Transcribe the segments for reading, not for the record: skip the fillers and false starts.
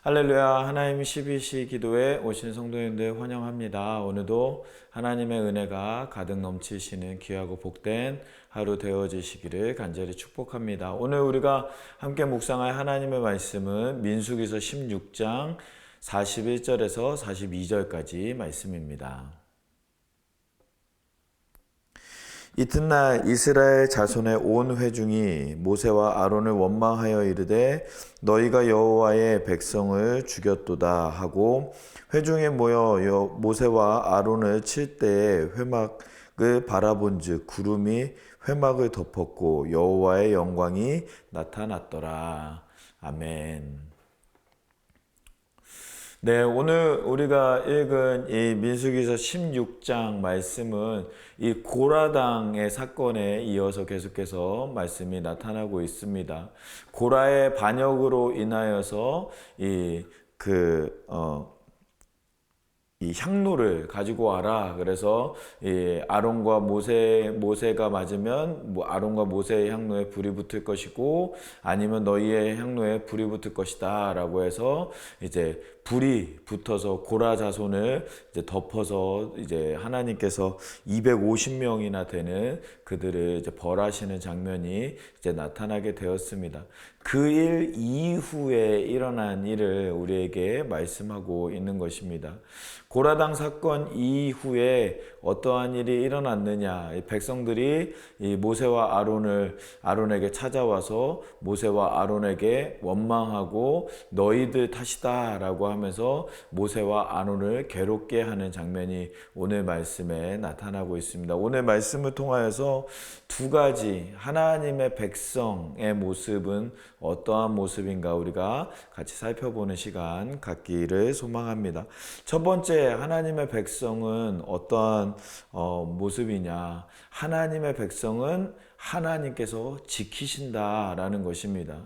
할렐루야. 하나님 12시 기도에 오신 성도님들 환영합니다. 오늘도 하나님의 은혜가 가득 넘치시는 귀하고 복된 하루 되어지시기를 간절히 축복합니다. 오늘 우리가 함께 묵상할 하나님의 말씀은 민수기서 16장 41절에서 42절까지 말씀입니다. 이튿날 이스라엘 자손의 온 회중이 모세와 아론을 원망하여 이르되 너희가 여호와의 백성을 죽였도다 하고 회중에 모여 모세와 아론을 칠 때에 회막을 바라본즉 구름이 회막을 덮었고 여호와의 영광이 나타났더라. 아멘. 네, 오늘 우리가 읽은 이 민수기서 16장 말씀은 이 고라당의 사건에 이어서 계속해서 말씀이 나타나고 있습니다. 고라의 반역으로 인하여서 이 향로를 가지고 와라. 그래서 이 아론과 모세가 맞으면 아론과 모세의 향로에 불이 붙을 것이고 아니면 너희의 향로에 불이 붙을 것이다라고 해서 이제 불이 붙어서 고라 자손을 이제 덮어서 이제 하나님께서 250명이나 되는 그들을 이제 벌하시는 장면이 이제 나타나게 되었습니다. 그 일 이후에 일어난 일을 우리에게 말씀하고 있는 것입니다. 고라당 사건 이후에 어떠한 일이 일어났느냐? 백성들이 이 모세와 아론에게 찾아와서 모세와 아론에게 원망하고 너희들 탓이다라고 하면서 모세와 아론을 괴롭게 하는 장면이 오늘 말씀에 나타나고 있습니다. 오늘 말씀을 통하여서 두 가지 하나님의 백성의 모습은 어떠한 모습인가 우리가 같이 살펴보는 시간 갖기를 소망합니다. 첫 번째, 하나님의 백성은 어떠한 모습이냐? 하나님의 백성은 하나님께서 지키신다라는 것입니다.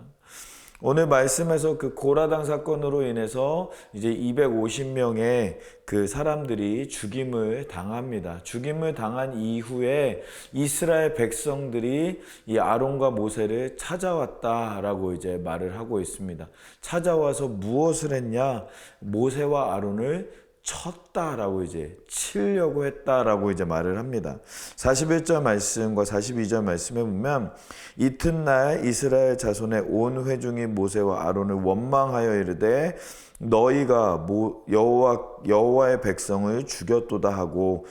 오늘 말씀에서 그 고라당 사건으로 인해서 이제 250명의 그 사람들이 죽임을 당합니다. 죽임을 당한 이후에 이스라엘 백성들이 이 아론과 모세를 찾아왔다라고 이제 말을 하고 있습니다. 찾아와서 무엇을 했냐? 모세와 아론을 쳤다라고 이제 치려고 했다라고 이제 말을 합니다. 41절 말씀과 42절 말씀에 보면 이튿날 이스라엘 자손의 온 회중이 모세와 아론을 원망하여 이르되 너희가 여호와의 백성을 죽였도다 하고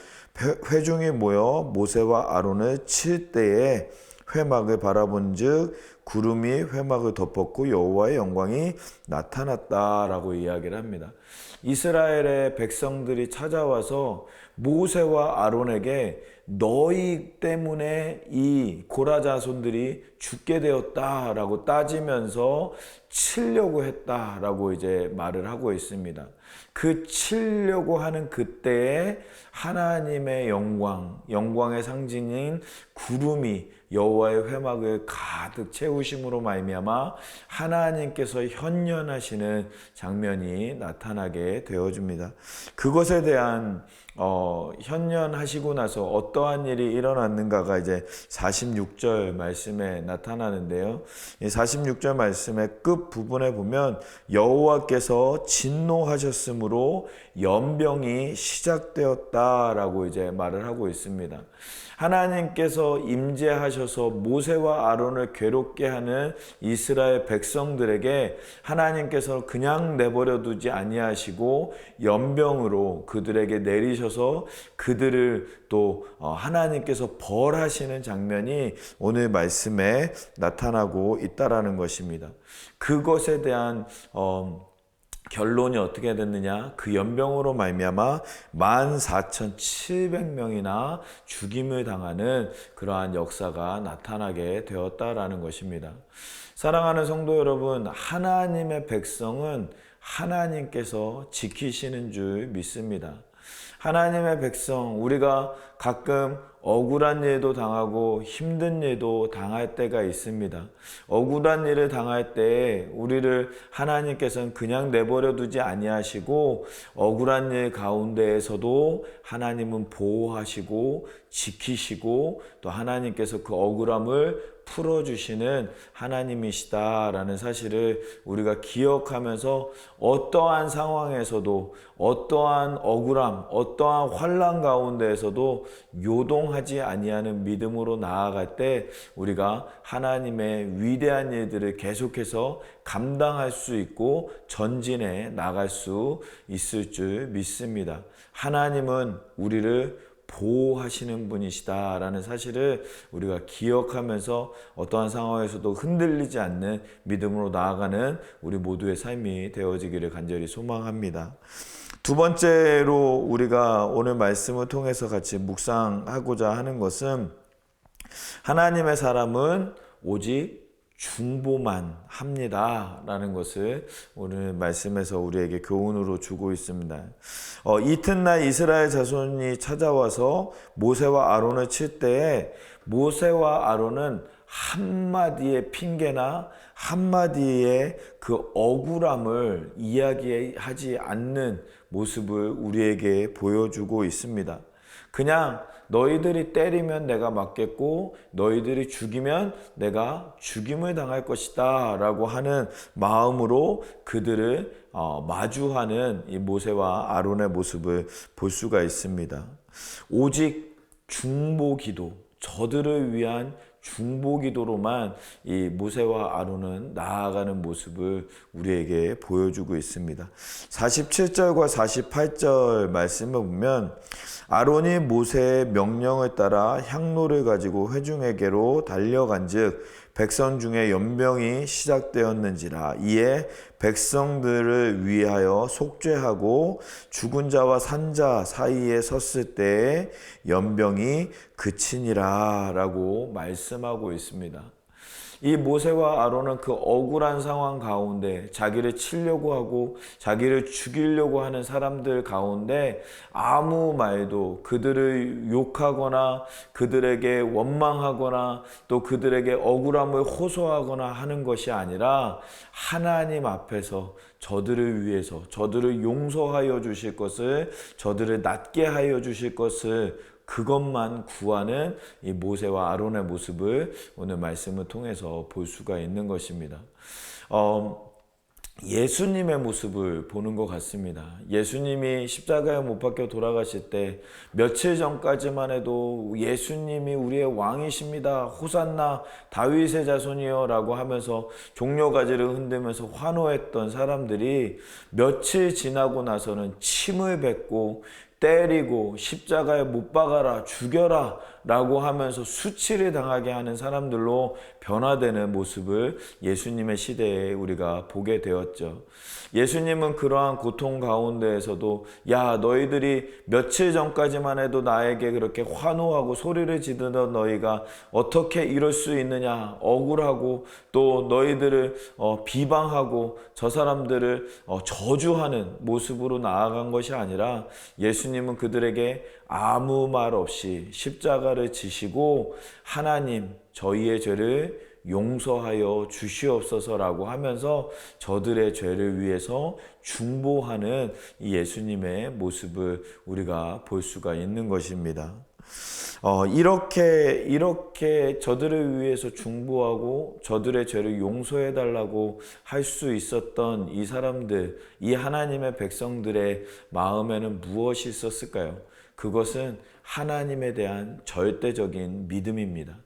회중이 모여 모세와 아론을 칠 때에 회막을 바라본즉 구름이 회막을 덮었고 여호와의 영광이 나타났다라고 이야기를 합니다. 이스라엘의 백성들이 찾아와서 모세와 아론에게 너희 때문에 이 고라 자손들이 죽게 되었다라고 따지면서 치려고 했다라고 이제 말을 하고 있습니다. 그 치려고 하는 그때에 하나님의 영광의 상징인 구름이 여호와의 회막을 가득 채우심으로 말미암아 하나님께서 현현하시는 장면이 나타나게 되어집니다. 그것에 대한 현현하시고 나서 어떠한 일이 일어났는가가 이제 46절 말씀에 나타나는데요. 이 46절 말씀의 끝 부분에 보면 여호와께서 진노하셨으므로 연병이 시작되었다라고 이제 말을 하고 있습니다. 하나님께서 임재하셔서 모세와 아론을 괴롭게 하는 이스라엘 백성들에게 하나님께서 그냥 내버려 두지 아니하시고 연병으로 그들에게 내리셔서 그들을 또 하나님께서 벌하시는 장면이 오늘 말씀에 나타나고 있다라는 것입니다. 그것에 대한 결론이 어떻게 됐느냐? 그 연병으로 말미암아 14,700명이나 죽임을 당하는 그러한 역사가 나타나게 되었다라는 것입니다. 사랑하는 성도 여러분, 하나님의 백성은 하나님께서 지키시는 줄 믿습니다. 하나님의 백성, 우리가 가끔 억울한 일도 당하고 힘든 일도 당할 때가 있습니다. 억울한 일을 당할 때 우리를 하나님께서는 그냥 내버려 두지 아니하시고 억울한 일 가운데에서도 하나님은 보호하시고 지키시고 또 하나님께서 그 억울함을 풀어주시는 하나님이시다라는 사실을 우리가 기억하면서 어떠한 상황에서도 어떠한 억울함, 어떠한 환난 가운데에서도 요동하지 아니하는 믿음으로 나아갈 때 우리가 하나님의 위대한 일들을 계속해서 감당할 수 있고 전진해 나갈 수 있을 줄 믿습니다. 하나님은 우리를 보호하시는 분이시다라는 사실을 우리가 기억하면서 어떠한 상황에서도 흔들리지 않는 믿음으로 나아가는 우리 모두의 삶이 되어지기를 간절히 소망합니다. 두 번째로 우리가 오늘 말씀을 통해서 같이 묵상하고자 하는 것은 하나님의 사람은 오직 중보만 합니다 라는 것을 오늘 말씀에서 우리에게 교훈으로 주고 있습니다. 이튿날 이스라엘 자손이 찾아와서 모세와 아론을 칠 때에 모세와 아론은 한마디의 핑계나 한마디의 그 억울함을 이야기하지 않는 모습을 우리에게 보여주고 있습니다. 그냥 너희들이 때리면 내가 맞겠고 너희들이 죽이면 내가 죽임을 당할 것이다 라고 하는 마음으로 그들을 마주하는 이 모세와 아론의 모습을 볼 수가 있습니다. 오직 중보기도, 저들을 위한 중보기도로만 이 모세와 아론은 나아가는 모습을 우리에게 보여주고 있습니다. 47절과 48절 말씀을 보면 아론이 모세의 명령을 따라 향로를 가지고 회중에게로 달려간즉 백성 중에 연병이 시작되었는지라. 이에 백성들을 위하여 속죄하고 죽은 자와 산 자 사이에 섰을 때에 연병이 그치니라 라고 말씀하고 있습니다. 이 모세와 아론은 그 억울한 상황 가운데 자기를 치려고 하고 자기를 죽이려고 하는 사람들 가운데 아무 말도 그들을 욕하거나 그들에게 원망하거나 또 그들에게 억울함을 호소하거나 하는 것이 아니라 하나님 앞에서 저들을 위해서 저들을 용서하여 주실 것을 저들을 낫게 하여 주실 것을 그것만 구하는 이 모세와 아론의 모습을 오늘 말씀을 통해서 볼 수가 있는 것입니다. 예수님의 모습을 보는 것 같습니다. 예수님이 십자가에 못 박혀 돌아가실 때 며칠 전까지만 해도 예수님이 우리의 왕이십니다. 호산나 다윗의 자손이여 라고 하면서 종려가지를 흔들면서 환호했던 사람들이 며칠 지나고 나서는 침을 뱉고 때리고 십자가에 못 박아라 죽여라 라고 하면서 수치를 당하게 하는 사람들로 변화되는 모습을 예수님의 시대에 우리가 보게 되었죠. 예수님은 그러한 고통 가운데에서도 야 너희들이 며칠 전까지만 해도 나에게 그렇게 환호하고 소리를 지르던 너희가 어떻게 이럴 수 있느냐 억울하고 또 너희들을 비방하고 저 사람들을 저주하는 모습으로 나아간 것이 아니라 예수님은 그들에게 아무 말 없이 십자가를 지시고 하나님 저희의 죄를 용서하여 주시옵소서라고 하면서 저들의 죄를 위해서 중보하는 이 예수님의 모습을 우리가 볼 수가 있는 것입니다. 이렇게 저들을 위해서 중보하고 저들의 죄를 용서해 달라고 할 수 있었던 이 사람들, 이 하나님의 백성들의 마음에는 무엇이 있었을까요? 그것은 하나님에 대한 절대적인 믿음입니다.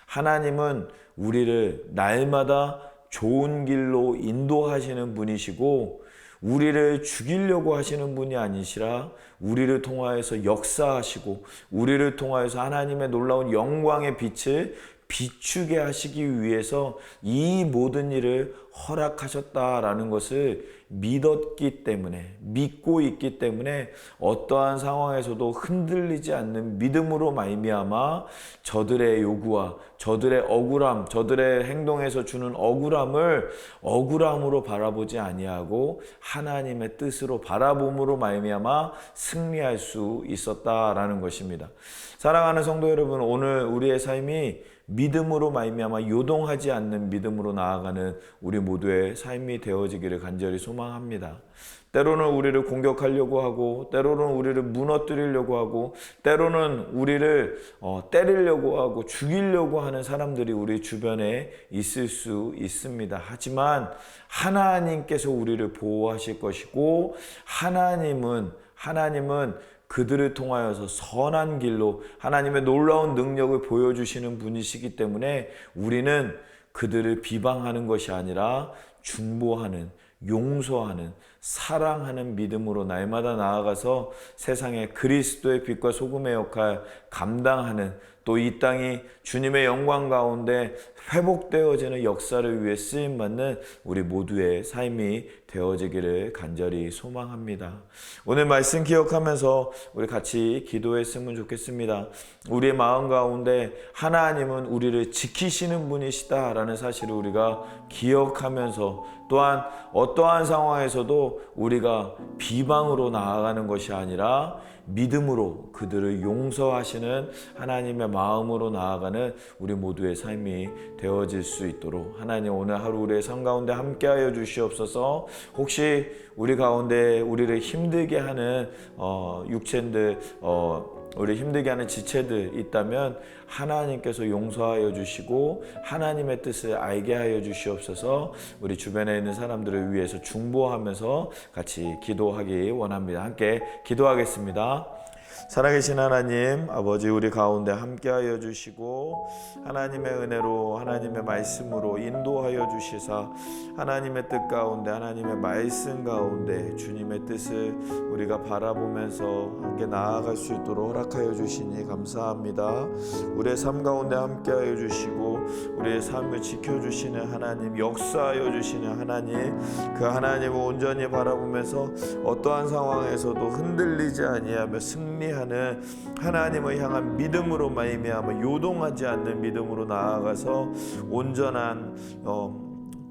하나님은 우리를 날마다 좋은 길로 인도하시는 분이시고 우리를 죽이려고 하시는 분이 아니시라 우리를 통하여서 역사하시고 우리를 통하여서 하나님의 놀라운 영광의 빛을 비추게 하시기 위해서 이 모든 일을 허락하셨다라는 것을 믿었기 때문에, 믿고 있기 때문에 어떠한 상황에서도 흔들리지 않는 믿음으로 말미암아 저들의 요구와 저들의 억울함, 저들의 행동에서 주는 억울함을 억울함으로 바라보지 아니하고 하나님의 뜻으로 바라봄으로 말미암아 승리할 수 있었다라는 것입니다. 사랑하는 성도 여러분, 오늘 우리의 삶이 믿음으로 말미암아 요동하지 않는 믿음으로 나아가는 우리 모두의 삶이 되어지기를 간절히 소망합니다. 때로는 우리를 공격하려고 하고, 때로는 우리를 무너뜨리려고 하고, 때로는 우리를 때리려고 하고 죽이려고 하는 사람들이 우리 주변에 있을 수 있습니다. 하지만 하나님께서 우리를 보호하실 것이고, 하나님은 그들을 통하여서 선한 길로 하나님의 놀라운 능력을 보여주시는 분이시기 때문에 우리는 그들을 비방하는 것이 아니라 중보하는, 용서하는, 사랑하는 믿음으로 날마다 나아가서 세상에 그리스도의 빛과 소금의 역할 감당하는, 또 이 땅이 주님의 영광 가운데 회복되어지는 역사를 위해 쓰임받는 우리 모두의 삶이 되어지기를 간절히 소망합니다. 오늘 말씀 기억하면서 우리 같이 기도했으면 좋겠습니다. 우리의 마음 가운데 하나님은 우리를 지키시는 분이시다라는 사실을 우리가 기억하면서, 또한 어떠한 상황에서도 우리가 비방으로 나아가는 것이 아니라 믿음으로 그들을 용서하시는 하나님의 마음으로 나아가는 우리 모두의 삶이 되어질 수 있도록 하나님 오늘 하루 우리의 삶 가운데 함께하여 주시옵소서. 혹시 우리 가운데 우리를 힘들게 하는 육체들, 우리 힘들게 하는 지체들 있다면 하나님께서 용서하여 주시고 하나님의 뜻을 알게 하여 주시옵소서. 우리 주변에 있는 사람들을 위해서 중보하면서 같이 기도하기 원합니다. 함께 기도하겠습니다. 살아계신 하나님 아버지, 우리 가운데 함께하여 주시고 하나님의 은혜로 하나님의 말씀으로 인도하여 주시사 하나님의 뜻 가운데, 하나님의 말씀 가운데 주님의 뜻을 우리가 바라보면서 함께 나아갈 수 있도록 허락하여 주시니 감사합니다. 우리의 삶 가운데 함께하여 주시고 우리의 삶을 지켜주시는 하나님, 역사하여 주시는 하나님, 그 하나님을 온전히 바라보면서 어떠한 상황에서도 흔들리지 아니하며 승리하는 하나님을 향한 믿음으로 말미암아 요동하지 않는 믿음으로 나아가서 온전한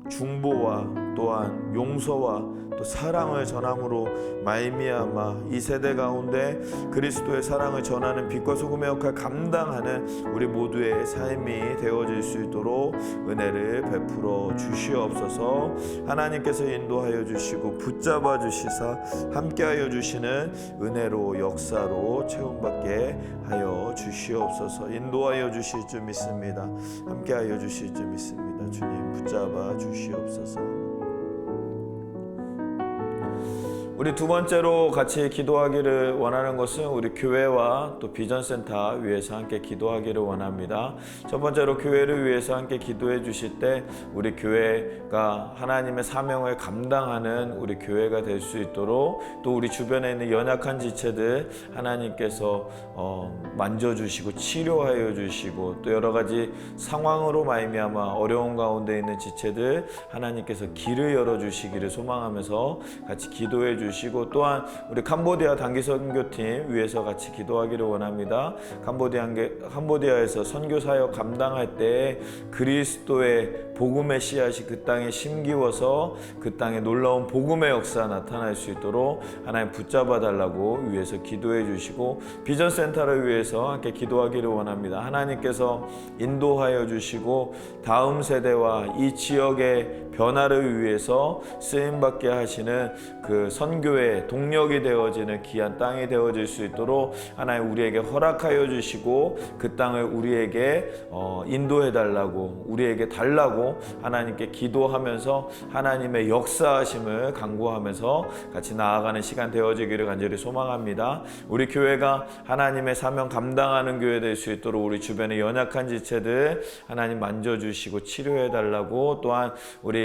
중보와 또한 용서와 또 사랑을 전함으로 말미암아 이 세대 가운데 그리스도의 사랑을 전하는 빛과 소금의 역할 감당하는 우리 모두의 삶이 되어질 수 있도록 은혜를 베풀어 주시옵소서. 하나님께서 인도하여 주시고 붙잡아 주시사 함께하여 주시는 은혜로 역사로 채움받게 하여 주시옵소서. 인도하여 주실 줄 믿습니다. 함께하여 주실 줄 믿습니다. 주님 붙잡아 주시옵소서. 우리 두 번째로 같이 기도하기를 원하는 것은 우리 교회와 또 비전센터 위해서 함께 기도하기를 원합니다. 첫 번째로 교회를 위해서 함께 기도해 주실 때 우리 교회가 하나님의 사명을 감당하는 우리 교회가 될 수 있도록, 또 우리 주변에 있는 연약한 지체들 하나님께서 만져주시고 치료하여 주시고, 또 여러 가지 상황으로 말미암아 어려운 가운데 있는 지체들 하나님께서 길을 열어주시기를 소망하면서 같이 기도해 주시고, 또한 우리 캄보디아 단기 선교팀 위해서 같이 기도하기를 원합니다. 캄보디아에서 선교 사역 감당할 때 그리스도의 복음의 씨앗이 그 땅에 심기워서 그 땅에 놀라운 복음의 역사 나타날 수 있도록 하나님 붙잡아 달라고 위해서 기도해 주시고, 비전센터를 위해서 함께 기도하기를 원합니다. 하나님께서 인도하여 주시고 다음 세대와 이 지역의 변화를 위해서 쓰임받게 하시는 그 선교의 동력이 되어지는 귀한 땅이 되어질 수 있도록 하나님 우리에게 허락하여 주시고, 그 땅을 우리에게 인도해 달라고, 우리에게 달라고 하나님께 기도하면서 하나님의 역사하심을 간구하면서 같이 나아가는 시간 되어지기를 간절히 소망합니다. 우리 교회가 하나님의 사명 감당하는 교회 될 수 있도록 우리 주변의 연약한 지체들 하나님 만져주시고 치료해 달라고, 또한 우리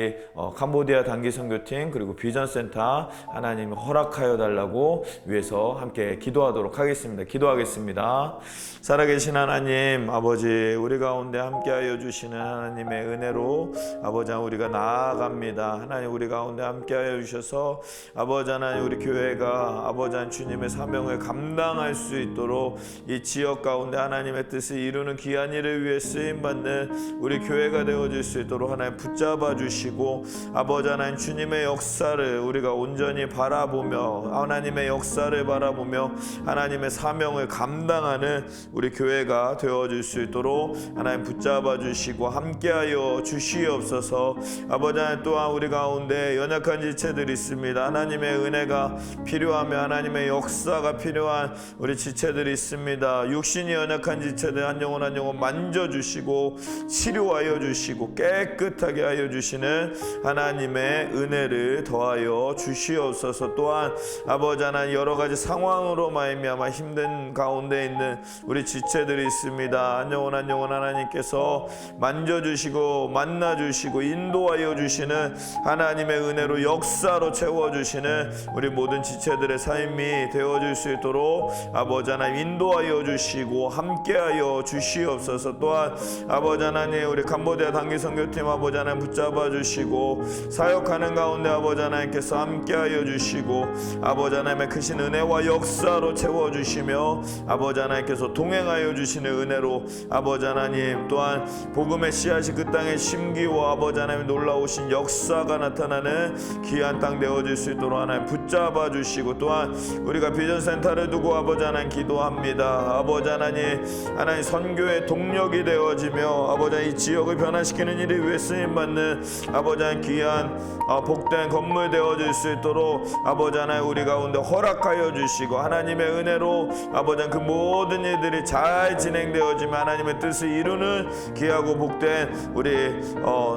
캄보디아 단기 선교팀 그리고 비전센터 하나님 하나님이 허락하여 달라고 위해서 함께 기도하도록 하겠습니다. 기도하겠습니다. 살아계신 하나님 아버지, 우리 가운데 함께하여 주시는 하나님의 은혜로 아버지 우리가 나아갑니다. 하나님 우리 가운데 함께하여 주셔서 아버지 하나님 우리 교회가 아버지 하나님 주님의 사명을 감당할 수 있도록 이 지역 가운데 하나님의 뜻을 이루는 귀한 일을 위해 쓰임받는 우리 교회가 되어질 수 있도록 하나님 붙잡아 주시고 아버지 하나님 주님의 역사를 우리가 온전히 바라보며 하나님의 역사를 바라보며 하나님의 사명을 감당하는 우리 교회가 되어질 수 있도록 하나님 붙잡아 주시고 함께하여 주시옵소서. 아버지 하나님 또한 우리 가운데 연약한 지체들이 있습니다. 하나님의 은혜가 필요하며 하나님의 역사가 필요한 우리 지체들이 있습니다. 육신이 연약한 지체들 한 영혼 한 영혼 만져주시고 치료하여 주시고 깨끗하게 하여 주시는 하나님의 은혜를 더하여 주시옵소서. 또한 아버지 하나님 여러 가지 상황으로 말미암아 힘든 가운데 있는 우리 지체들이 있습니다. 한 영혼 한 영혼 하나님께서 만져주시고 만나주시고 인도하여 주시는 하나님의 은혜로 역사로 채워주시는 우리 모든 지체들의 삶이 되어질 수 있도록 아버지 하나님 인도하여 주시고 함께하여 주시옵소서. 또한 아버지 하나님 우리 캄보디아 단기선교팀 아버지 하나님 붙잡아 주시고 사역하는 가운데 아버지 하나님께서 함께하여 주시고 아버지 하나님의 크신 은혜와 역사로 채워주시며 아버지 하나님께서 동행하여 주시는 은혜로 아버지 하나님 또한 복음의 씨앗이 그 땅에 심기와 아버지 하나님 놀라우신 역사가 나타나는 귀한 땅 되어질 수 있도록 하나님 붙잡아 주시고 또한 우리가 비전센터를 두고 아버지 하나님 기도합니다. 아버지 하나님 선교의 동력이 되어지며 아버지 하나님 이 지역을 변화시키는 일을 위해 쓰임받는 아버지 하나님 귀한 복된 건물 되어질 수 있도록 아버지 하나님 우리 가운데 허락하여 주시고 하나님의 은혜로 아버지 하나님 그 모든 일들이 잘 진행되어지며 하나님의 뜻을 이루는 귀하고 복된 우리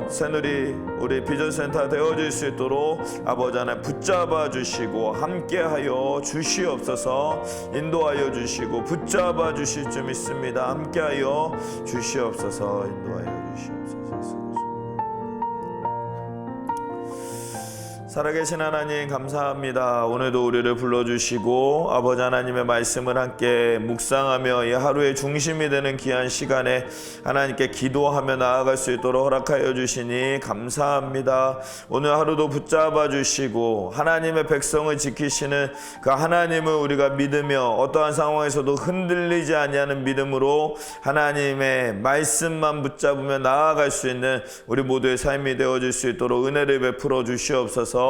새누리 우리 비전센터 되어질 수 있도록 아버지 하나님 붙잡아 주시고 함께하여 주시옵소서. 인도하여 주시고 붙잡아 주실 줄 믿습니다. 함께하여 주시옵소서. 인도하여 주시옵소서. 살아계신 하나님 감사합니다. 오늘도 우리를 불러주시고 아버지 하나님의 말씀을 함께 묵상하며 이 하루의 중심이 되는 귀한 시간에 하나님께 기도하며 나아갈 수 있도록 허락하여 주시니 감사합니다. 오늘 하루도 붙잡아 주시고 하나님의 백성을 지키시는 그 하나님을 우리가 믿으며 어떠한 상황에서도 흔들리지 아니하는 믿음으로 하나님의 말씀만 붙잡으며 나아갈 수 있는 우리 모두의 삶이 되어질 수 있도록 은혜를 베풀어 주시옵소서.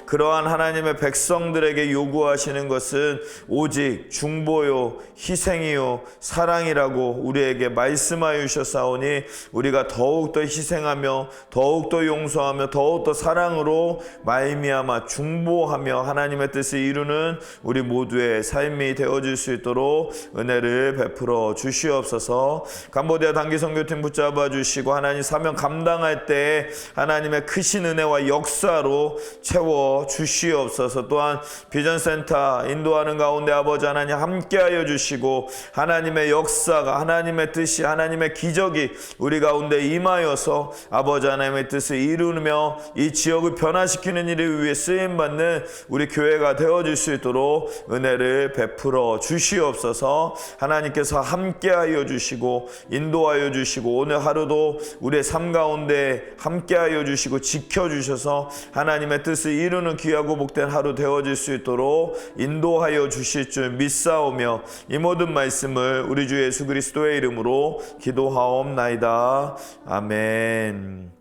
그러한 하나님의 백성들에게 요구하시는 것은 오직 중보요 희생이요 사랑이라고 우리에게 말씀하여 주셨사오니 우리가 더욱더 희생하며 더욱더 용서하며 더욱더 사랑으로 말미암아 중보하며 하나님의 뜻을 이루는 우리 모두의 삶이 되어질 수 있도록 은혜를 베풀어 주시옵소서. 캄보디아 단기선교팀 붙잡아 주시고 하나님 사명 감당할 때 하나님의 크신 은혜와 역사로 채워 주시옵소서. 또한 비전센터 인도하는 가운데 아버지 하나님 함께하여 주시고 하나님의 역사가 하나님의 뜻이 하나님의 기적이 우리 가운데 임하여서 아버지 하나님의 뜻을 이루며 이 지역을 변화시키는 일을 위해 쓰임받는 우리 교회가 되어질 수 있도록 은혜를 베풀어 주시옵소서. 하나님께서 함께하여 주시고 인도하여 주시고 오늘 하루도 우리의 삶 가운데 함께하여 주시고 지켜주셔서 하나님의 뜻을 이루는 귀하고 복된 하루 되어질 수 있도록 인도하여 주실 줄 믿사오며 이 모든 말씀을 우리 주 예수 그리스도의 이름으로 기도하옵나이다. 아멘.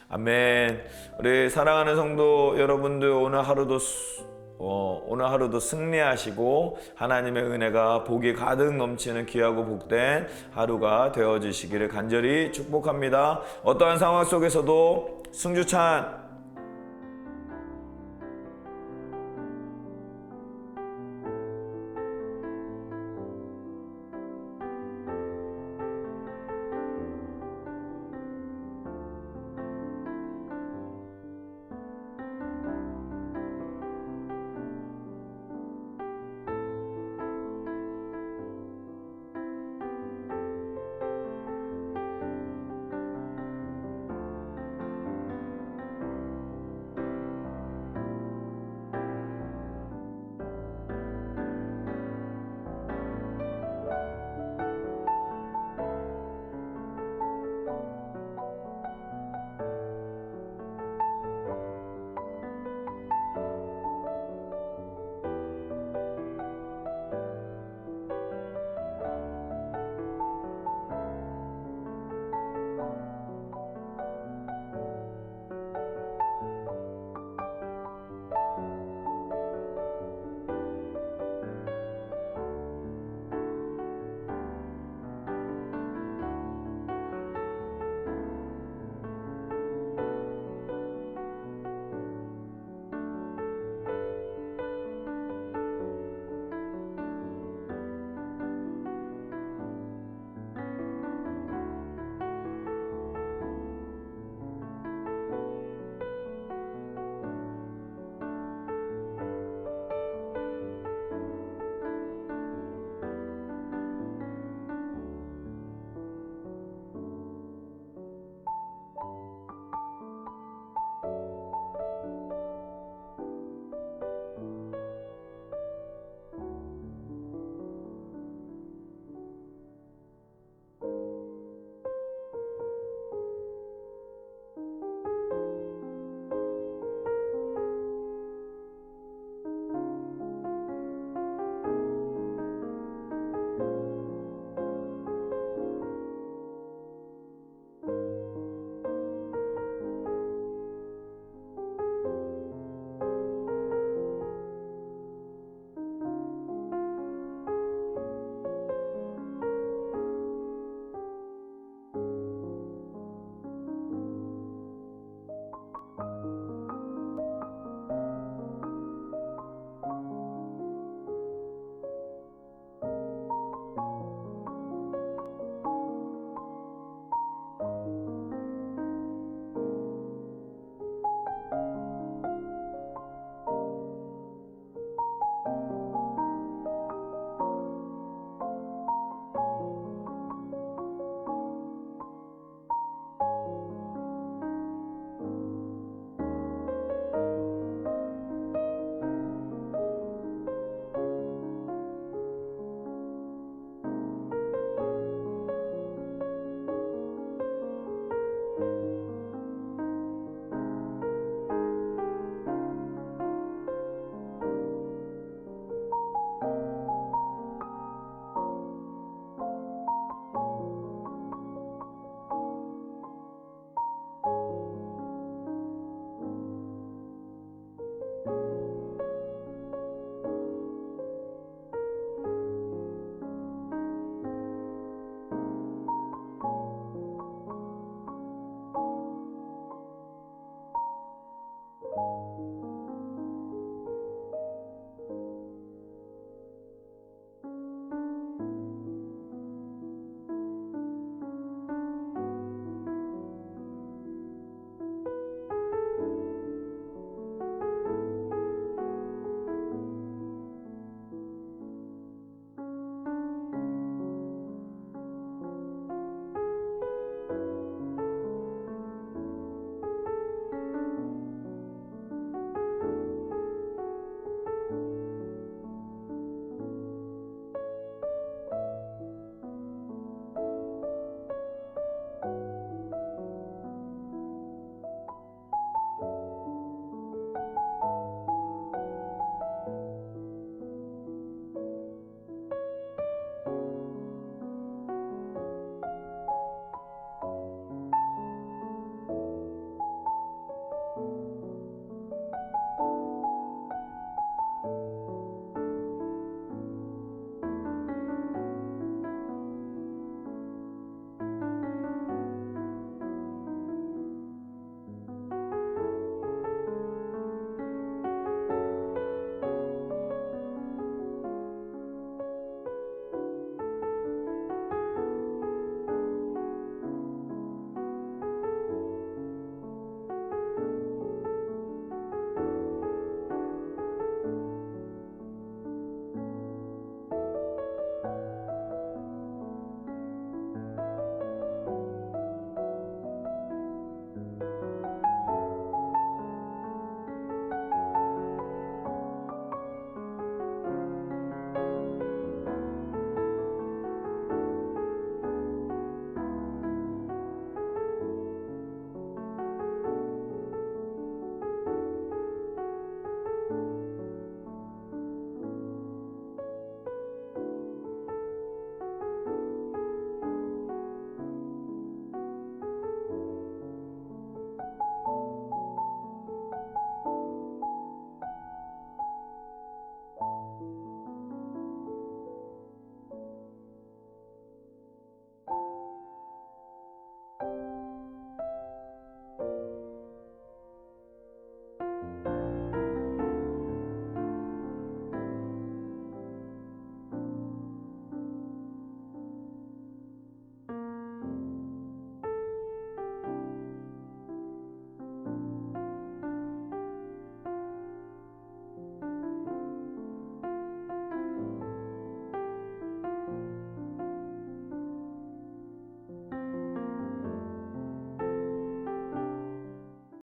아멘. 우리 사랑하는 성도 여러분들 오늘 하루도 승리하시고 하나님의 은혜가 복이 가득 넘치는 귀하고 복된 하루가 되어지시기를 간절히 축복합니다. 어떠한 상황 속에서도 승주찬